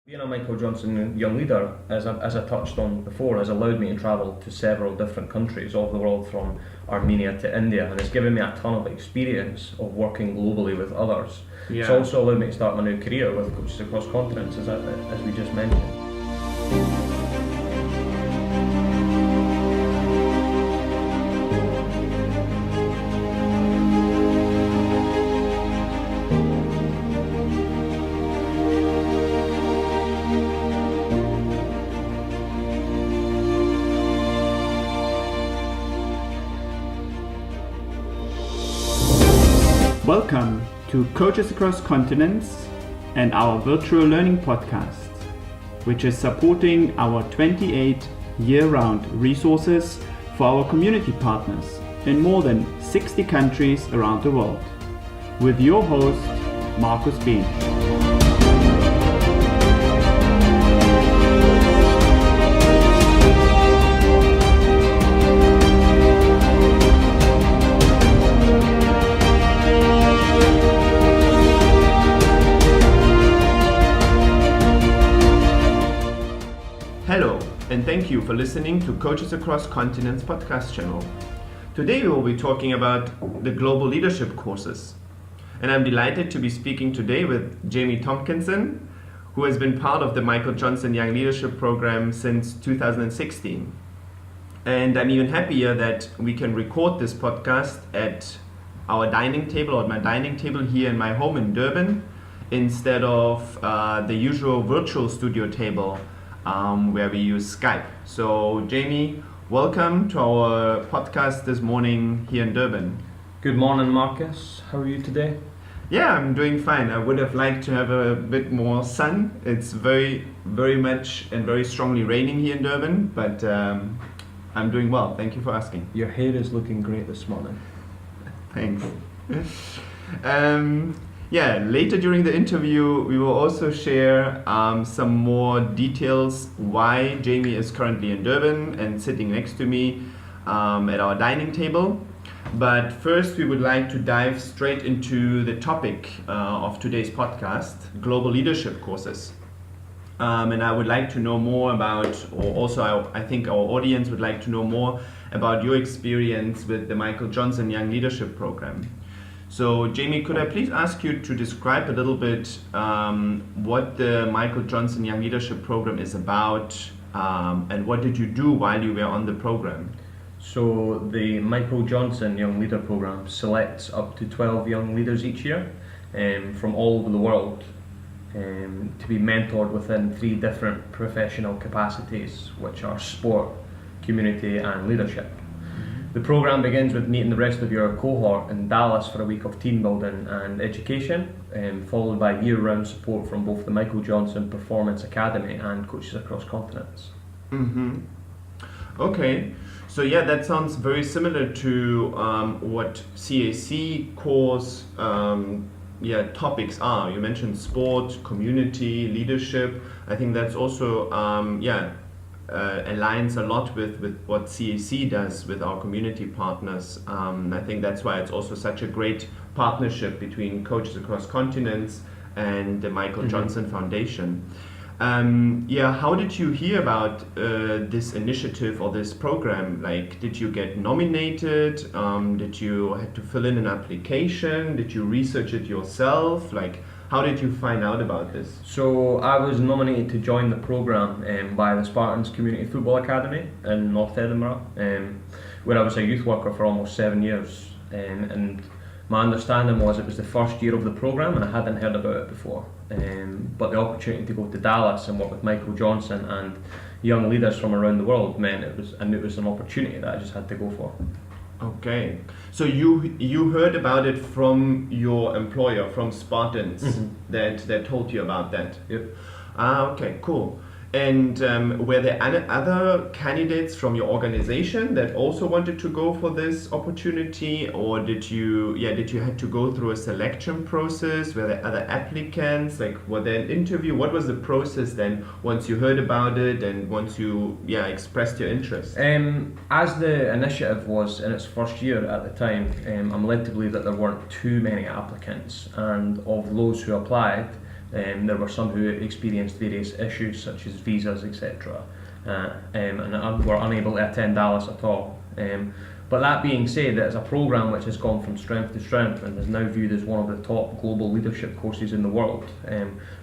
Being a Michael Johnson Young Leader, as I touched on before, has allowed me to travel to several different countries all over the world, from Armenia to India, and it's given me a ton of experience of working globally with others. Yeah. It's also allowed me to start my new career with coaches across continents, as we just mentioned. Welcome to Coaches Across Continents and our virtual learning podcast, which is supporting our 28 year-round resources for our community partners in more than 60 countries around the world. With your host, Markus Behn. Hello, and thank you for listening to Coaches Across Continents podcast channel. Today we will be talking about the global leadership courses. And I'm delighted to be speaking today with Jamie Tomkinson, who has been part of the Michael Johnson Young Leadership Program since 2016. And I'm even happier that we can record this podcast at our dining table, or at my dining table here in my home in Durban, instead of the usual virtual studio table where we use Skype. So Jamie, welcome to our podcast this morning here in Durban. Good morning, Marcus. How are you today? Yeah, I'm doing fine. I would have liked to have a bit more sun. It's very much and very strongly raining here in Durban, but I'm doing well. Thank you for asking. Your hair is looking great this morning. Thanks. Later during the interview, we will also share some more details why Jamie is currently in Durban and sitting next to me at our dining table. But first, we would like to dive straight into the topic of today's podcast, global leadership courses. And I would like to know more about, or also I think our audience would like to know more about your experience with the Michael Johnson Young Leadership Program. So Jamie, could I please ask you to describe a little bit what the Michael Johnson Young Leadership Program is about, and what did you do while you were on the program? So the Michael Johnson Young Leader Program selects up to 12 young leaders each year from all over the world to be mentored within 3 different professional capacities, which are sport, community and leadership. The program begins with meeting the rest of your cohort in Dallas for a week of team building and education, followed by year-round support from both the Michael Johnson Performance Academy and Coaches Across Continents. Mm-hmm. Okay, so yeah, that sounds very similar to what CAC course topics are. You mentioned sport, community, leadership. I think that's also aligns a lot with what CAC does with our community partners. I think that's why it's also such a great partnership between Coaches Across Continents and the Michael Johnson Foundation. How did you hear about this initiative or this program? Like, did you get nominated? Did you have to fill in an application? Did you research it yourself? Like, how did you find out about this? So I was nominated to join the programme by the Spartans Community Football Academy in North Edinburgh, where I was a youth worker for almost 7 years. And my understanding was it was the first year of the programme and I hadn't heard about it before. But the opportunity to go to Dallas and work with Michael Johnson and young leaders from around the world meant it was an opportunity that I just had to go for. Okay, so you heard about it from your employer, from Spartans, that told you about that? Yep. Okay, cool. And were there other candidates from your organization that also wanted to go for this opportunity, or did you have to go through a selection process? Were there other applicants? Like, were there an interview? What was the process then once you heard about it and once you expressed your interest? As the initiative was in its first year at the time, I'm led to believe that there weren't too many applicants, and of those who applied, There were some who experienced various issues such as visas, etc., and were unable to attend Dallas at all. But that being said, it's a programme which has gone from strength to strength and is now viewed as one of the top global leadership courses in the world,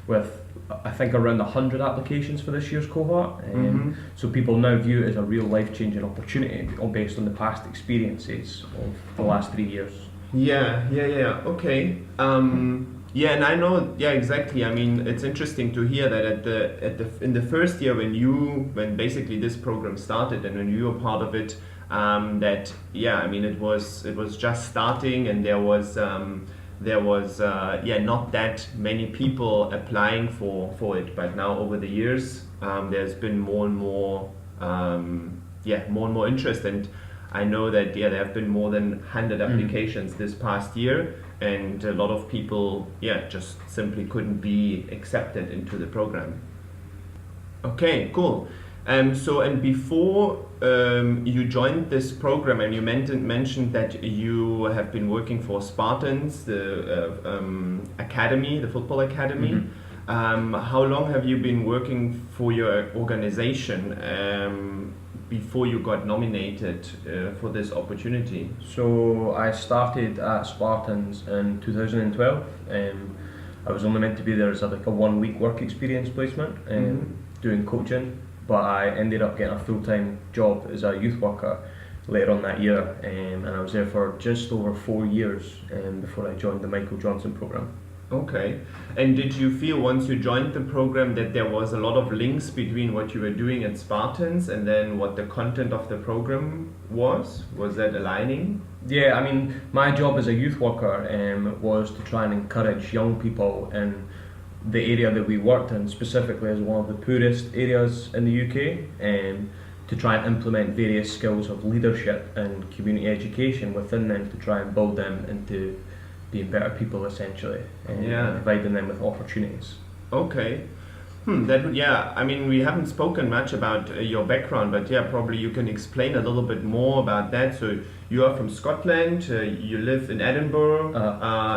with I think around 100 applications for this year's cohort. So people now view it as a real life-changing opportunity based on the past experiences of the last 3 years. Yeah. Okay. Yeah, and I know. Yeah, exactly. I mean, it's interesting to hear that in the first year when basically this program started and when you were part of it, that I mean it was just starting and there was not that many people applying for it, but now over the years there's been more and more interest, and I know that there have been more than 100 applications this past year, and a lot of people just simply couldn't be accepted into the program. Okay, cool. So before you joined this program, and you mentioned that you have been working for Spartans, the academy, the football academy. How long have you been working for your organization before you got nominated for this opportunity? So I started at Spartans in 2012. I was only meant to be there as a 1 week work experience placement, doing coaching. But I ended up getting a full-time job as a youth worker later on that year, and I was there for just over 4 years before I joined the Michael Johnson program. Okay. And did you feel once you joined the program that there was a lot of links between what you were doing at Spartans and then what the content of the program was? Was that aligning? Yeah, I mean, my job as a youth worker was to try and encourage young people in the area that we worked in, specifically as one of the poorest areas in the UK, to try and implement various skills of leadership and community education within them to try and build them into being better people, essentially, and providing them with opportunities. Okay. I mean, we haven't spoken much about your background, but probably you can explain a little bit more about that. So you are from Scotland, you live in Edinburgh,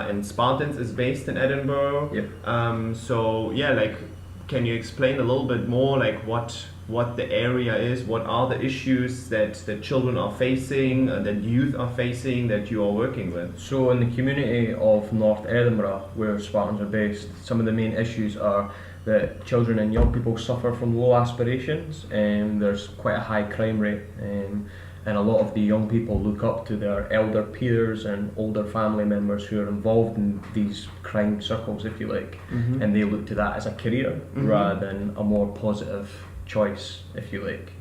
and Spartans is based in Edinburgh. Yep. Can you explain a little bit more, like what the area is, what are the issues that the children are facing, that youth are facing, that you are working with? So in the community of North Edinburgh, where Spartans are based, some of the main issues are that children and young people suffer from low aspirations, and there's quite a high crime rate, and a lot of the young people look up to their elder peers and older family members who are involved in these crime circles, if you like, and they look to that as a career rather than a more positive choice, if you like.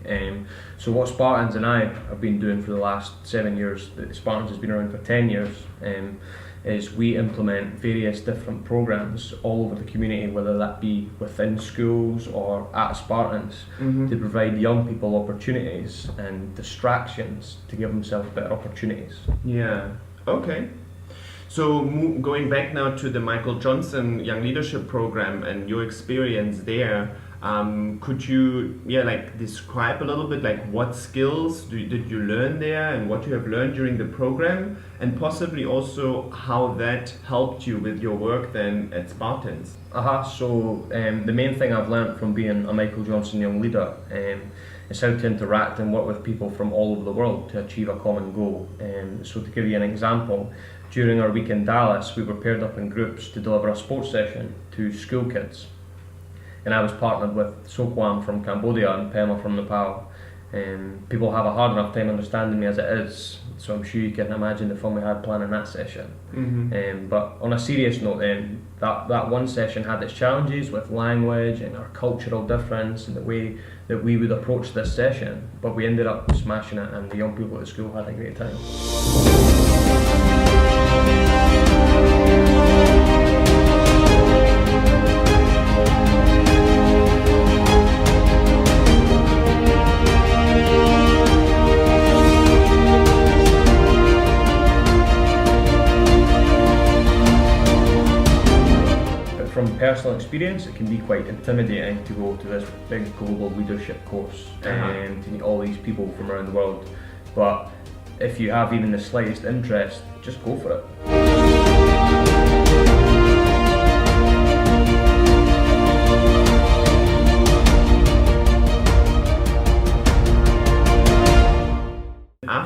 So what Spartans and I have been doing for the last 7 years, Spartans has been around for 10 years, is we implement various different programs all over the community, whether that be within schools or at Spartans, to provide young people opportunities and distractions to give themselves better opportunities. Yeah, okay. So going back now to the Michael Johnson Young Leadership Program and your experience there, could you describe a little bit like what skills did you learn there and what you have learned during the program, and possibly also how that helped you with your work then at Spartans? So the main thing I've learned from being a Michael Johnson Young Leader is how to interact and work with people from all over the world to achieve a common goal. So to give you an example, during our week in Dallas, we were paired up in groups to deliver a sports session to school kids. And I was partnered with Sokwam from Cambodia and Pema from Nepal. People have a hard enough time understanding me as it is, so I'm sure you can imagine the fun we had planning that session. But on a serious note then, that one session had its challenges with language and our cultural difference and the way that we would approach this session, but we ended up smashing it and the young people at the school had a great time. From personal experience, it can be quite intimidating to go to this big global leadership course and to meet all these people from around the world. But if you have even the slightest interest, just go for it.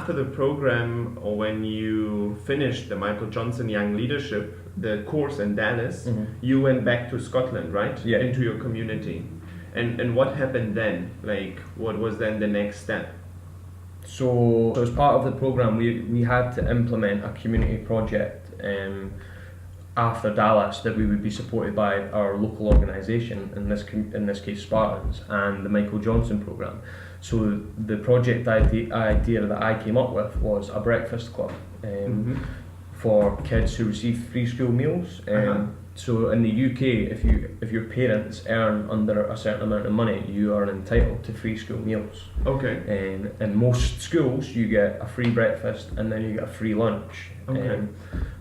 after the program, or when you finished the Michael Johnson Young Leadership, the course in Dallas, you went back to Scotland, right? Yeah. Into your community. And what happened then? Like, what was then the next step? So as part of the program, we had to implement a community project after Dallas that we would be supported by our local organisation, in this case Spartans, and the Michael Johnson program. So the project idea that I came up with was a breakfast club for kids who receive free school meals. So in the UK, if your parents earn under a certain amount of money, you are entitled to free school meals. Okay. In most schools, you get a free breakfast and then you get a free lunch. Okay.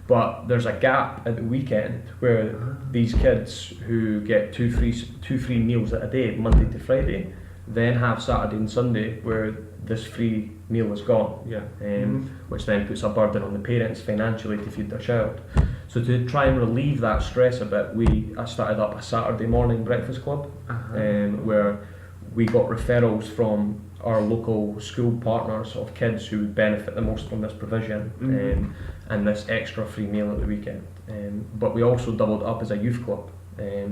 But there's a gap at the weekend where these kids who get two free meals a day, Monday to Friday, then have Saturday and Sunday where this free meal is gone. Yeah. Which then puts a burden on the parents financially to feed their child. So to try and relieve that stress a bit, I started up a Saturday morning breakfast club, where we got referrals from our local school partners of kids who would benefit the most from this provision and this extra free meal at the weekend. But we also doubled up as a youth club,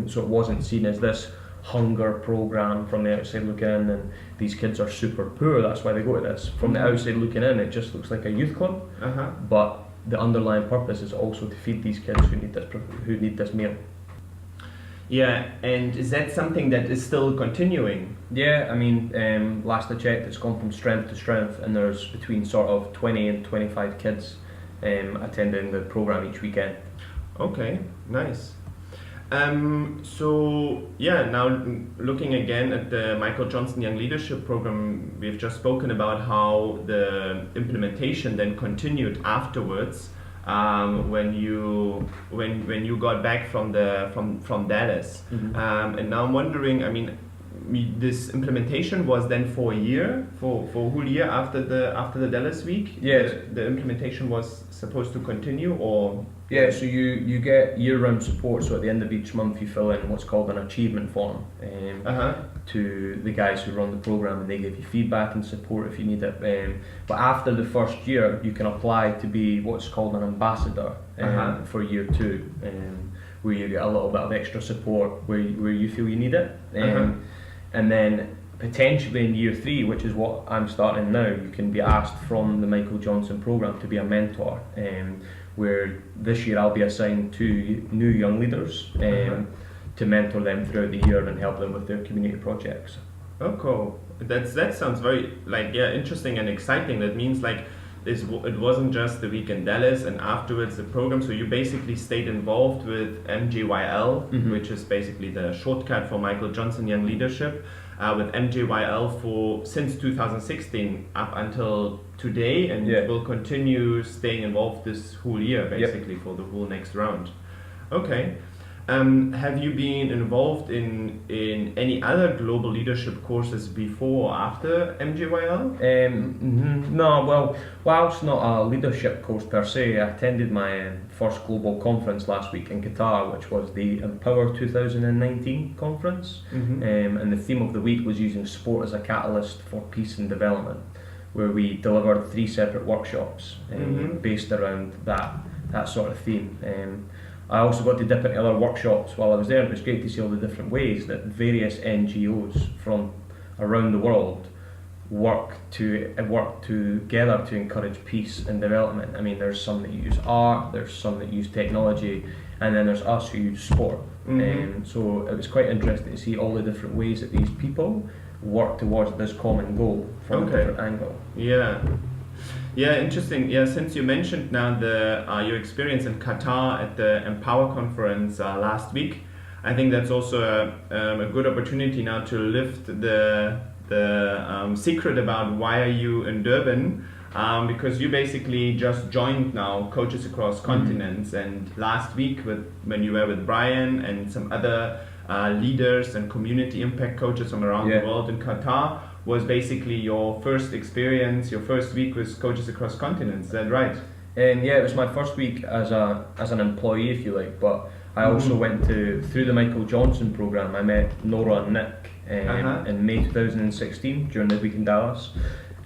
so it wasn't seen as this hunger program from the outside looking in and these kids are super poor, that's why they go to this. From the outside looking in, it just looks like a youth club, but the underlying purpose is also to feed these kids who need this meal. Yeah, and is that something that is still continuing? Yeah, I mean, last I checked, it's gone from strength to strength, and there's between sort of 20 and 25 kids attending the program each weekend. Okay, nice. So yeah, now looking again at the Michael Johnson Young Leadership Program, we've just spoken about how the implementation then continued afterwards. When you got back from Dallas, and now I'm wondering, I mean, this implementation was then for a year, for a whole year after the Dallas week. Yes, the implementation was supposed to continue, or yeah. So you get year-round support. So at the end of each month, you fill in what's called an achievement form to the guys who run the program, and they give you feedback and support if you need it. But after the first year, you can apply to be what's called an ambassador for year two, where you get a little bit of extra support where you feel you need it. And then potentially in year three, which is what I'm starting now, you can be asked from the Michael Johnson program to be a mentor, where this year I'll be assigned to new young leaders to mentor them throughout the year and help them with their community projects. Oh, cool. That sounds very interesting and exciting. That means it wasn't just the week in Dallas and afterwards the program, so you basically stayed involved with MJYL, which is basically the shortcut for Michael Johnson Young Leadership, with MJYL since 2016 up until today, and will continue staying involved this whole year basically for the whole next round. Okay. Have you been involved in any other global leadership courses before or after MJYL? No, well, whilst not a leadership course per se, I attended my first global conference last week in Qatar, which was the Empower 2019 conference, and the theme of the week was using sport as a catalyst for peace and development, where we delivered 3 separate workshops based around that sort of theme. I also got to dip into other workshops while I was there, and it was great to see all the different ways that various NGOs from around the world work together to encourage peace and development. I mean, there's some that use art, there's some that use technology, and then there's us who use sport. So it was quite interesting to see all the different ways that these people work towards this common goal from a different angle. Yeah, interesting. Yeah, since you mentioned now your experience in Qatar at the Empower conference last week, I think that's also a good opportunity now to lift the secret about why are you in Durban, because you basically just joined now Coaches Across Continents, and last week when you were with Brian and some other leaders and community impact coaches from around the world in Qatar, was basically your first experience, your first week with Coaches Across Continents. Is that right? Yeah, it was my first week as an employee, if you like, but I also went through the Michael Johnson program. I met Nora and Nick in May 2016 during the week in Dallas,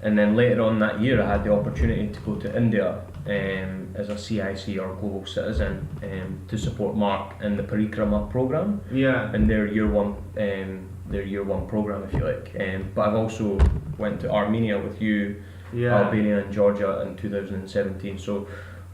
And then later on that year, I had the opportunity to go to India as a CIC or global citizen to support Mark in the Parikrama program. Yeah. And their year one program, if you like. But I've also went to Armenia with you, Albania and Georgia in 2017. So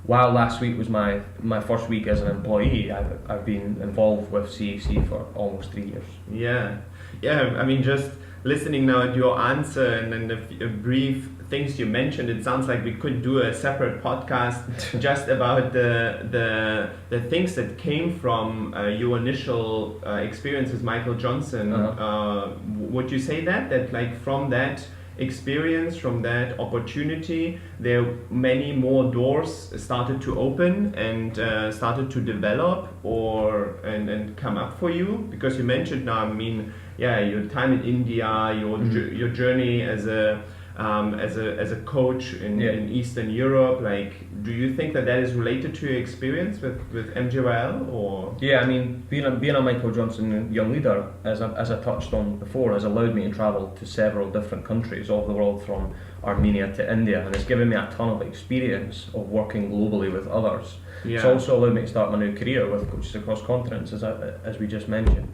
while last week was my first week as an employee, I've been involved with CAC for almost 3 years. Yeah. I mean, just listening now at your answer and then the brief things you mentioned, it sounds like we could do a separate podcast just about the things that came from your initial experience with Michael Johnson. Would you say that like from that experience, from that opportunity, there many more doors started to open and started to develop and come up for you? Because you mentioned now, I mean, your time in India, your journey as a coach in Eastern Europe. Like, do you think that is related to your experience with MJYL, or? Yeah, I mean, being a Michael Johnson young leader, as I touched on before, has allowed me to travel to several different countries all over the world, from Armenia to India, and it's given me a ton of experience of working globally with others. It's also allowed me to start my new career with coaches across continents, as we just mentioned.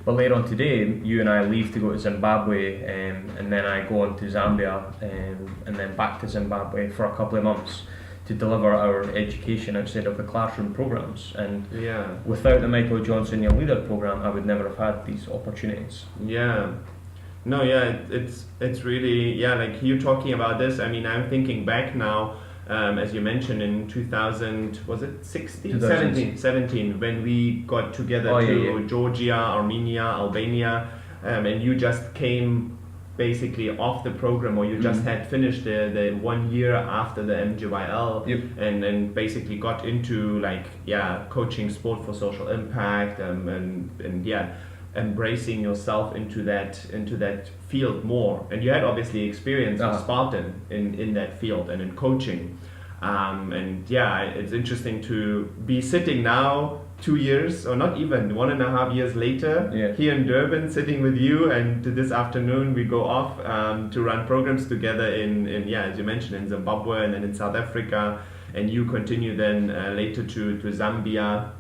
But later on today, you and I leave to go to Zimbabwe, and then I go on to Zambia, and then back to Zimbabwe for a couple of months to deliver our education outside of the classroom programs. And without the Michael Johnson Young Leader program, I would never have had these opportunities. It's really, like you talking about this, I mean, I'm thinking back now, as you mentioned in 2000, was it 17, when we got together to Georgia, Armenia, Albania, and you just came basically off the program, or you just had finished the 1 year after the MJYL, and then basically got into coaching sport for social impact, and embracing yourself into that field more. And you had obviously experience with Spartan in that field and in coaching, it's interesting to be sitting now 2 years, or not even 1.5 years later, here in Durban, sitting with you, and this afternoon we go off to run programs together in as you mentioned, in Zimbabwe and then in South Africa, and you continue then later to Zambia.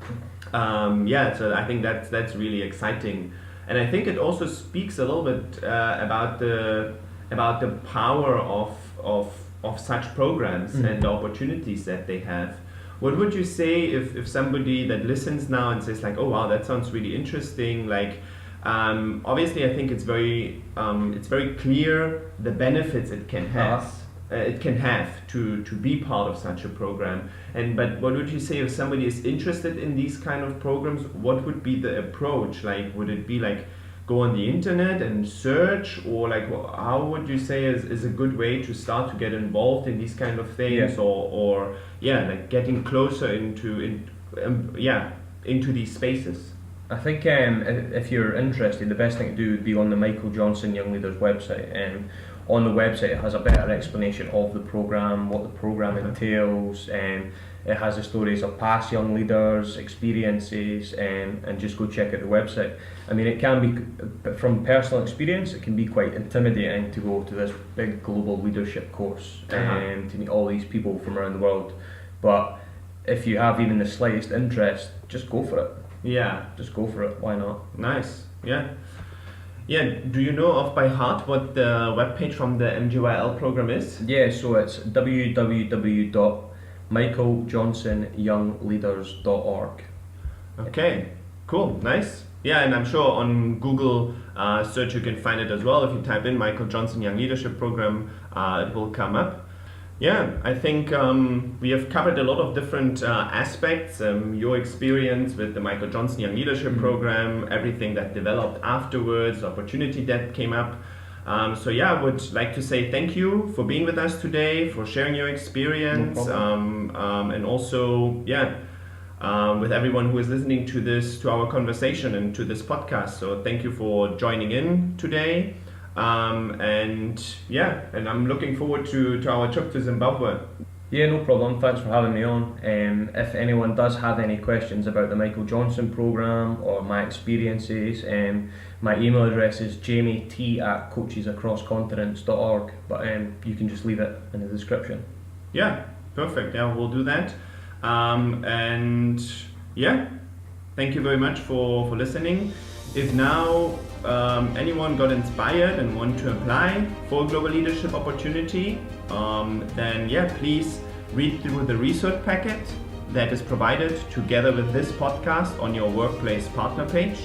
So I think that's really exciting, and I think it also speaks a little bit about the power of such programs and the opportunities that they have. What would you say if somebody that listens now and says like, oh wow, that sounds really interesting, like obviously I think it's very clear the benefits it can have. To be part of such a program, but what would you say if somebody is interested in these kind of programs? What would be the approach? Like, would it be like go on the internet and search, or like how would you say is a good way to start to get involved in these kind of things, or like getting closer into these spaces? I think if you're interested, the best thing to do would be on the Michael Johnson Young Leaders website. On the website, it has a better explanation of the program, what the program entails, and it has the stories of past young leaders, experiences, and just go check out the website. I mean, it can be, from personal experience, it can be quite intimidating to go to this big global leadership course and to meet all these people from around the world. But if you have even the slightest interest, just go for it. Just go for it. Why not? Nice. Do you know off by heart what the webpage from the MJYL program is? So it's www.michaeljohnsonyoungleaders.org. Okay, cool, nice. And I'm sure on Google search you can find it as well. If you type in Michael Johnson Young Leadership Program, it will come up. I think we have covered a lot of different aspects, your experience with the Michael Johnson Young Leadership Program, everything that developed afterwards, the opportunity that came up. I would like to say thank you for being with us today, for sharing your experience, and also, with everyone who is listening to our conversation and to this podcast. So thank you for joining in today. And I'm looking forward to our trip to Zimbabwe. Yeah, no problem. Thanks for having me on. If anyone does have any questions about the Michael Johnson programme or my experiences, my email address is jamiet@coachesacrosscontinents.org, but you can just leave it in the description. Yeah, perfect. Yeah, we'll do that. And yeah, thank you very much for listening. If now anyone got inspired and want to apply for a global leadership opportunity, then yeah, please read through the research packet that is provided together with this podcast on your workplace partner page.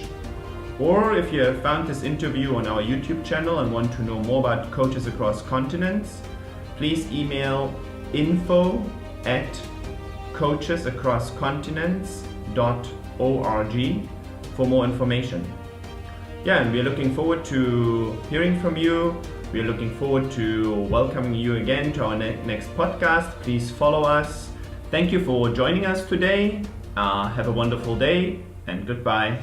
Or if you have found this interview on our YouTube channel and want to know more about Coaches Across Continents, please email info@coachesacrosscontinents.org for more information. Yeah, and we're looking forward to hearing from you. We're looking forward to welcoming you again to our next podcast. Please follow us. Thank you for joining us today. Have a wonderful day and goodbye.